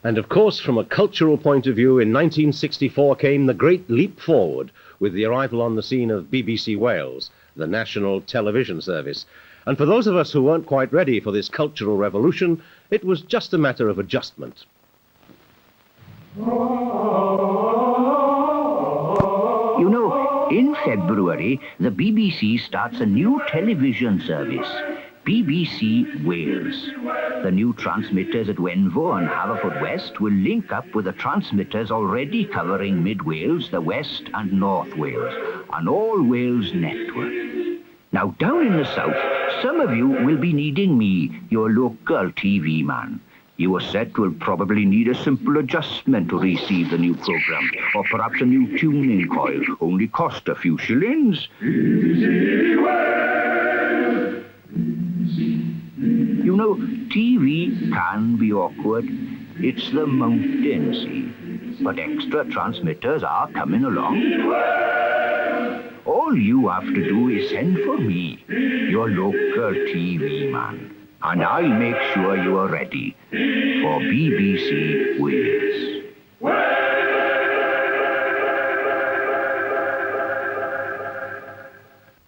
And of course, from a cultural point of view, in 1964 came the great leap forward with the arrival on the scene of BBC Wales, the national television service. And for those of us who weren't quite ready for this cultural revolution, it was just a matter of adjustment. You know, in February, the BBC starts a new television service, BBC Wales. The new transmitters at Wenvo and Haverfordwest will link up with the transmitters already covering Mid Wales, the West and North Wales, an all-Wales network. Now, down in the south, some of you will be needing me, your local TV man. Your set will probably need a simple adjustment to receive the new programme, or perhaps a new tuning coil, only cost a few shillings. You know, TV can be awkward. It's the mountain, see. But extra transmitters are coming along. All you have to do is send for me, your local TV man, and I'll make sure you are ready for BBC Wales.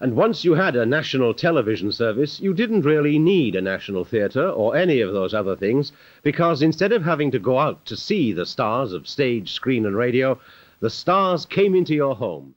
And once you had a national television service, you didn't really need a national theatre or any of those other things, because instead of having to go out to see the stars of stage, screen and radio, the stars came into your home.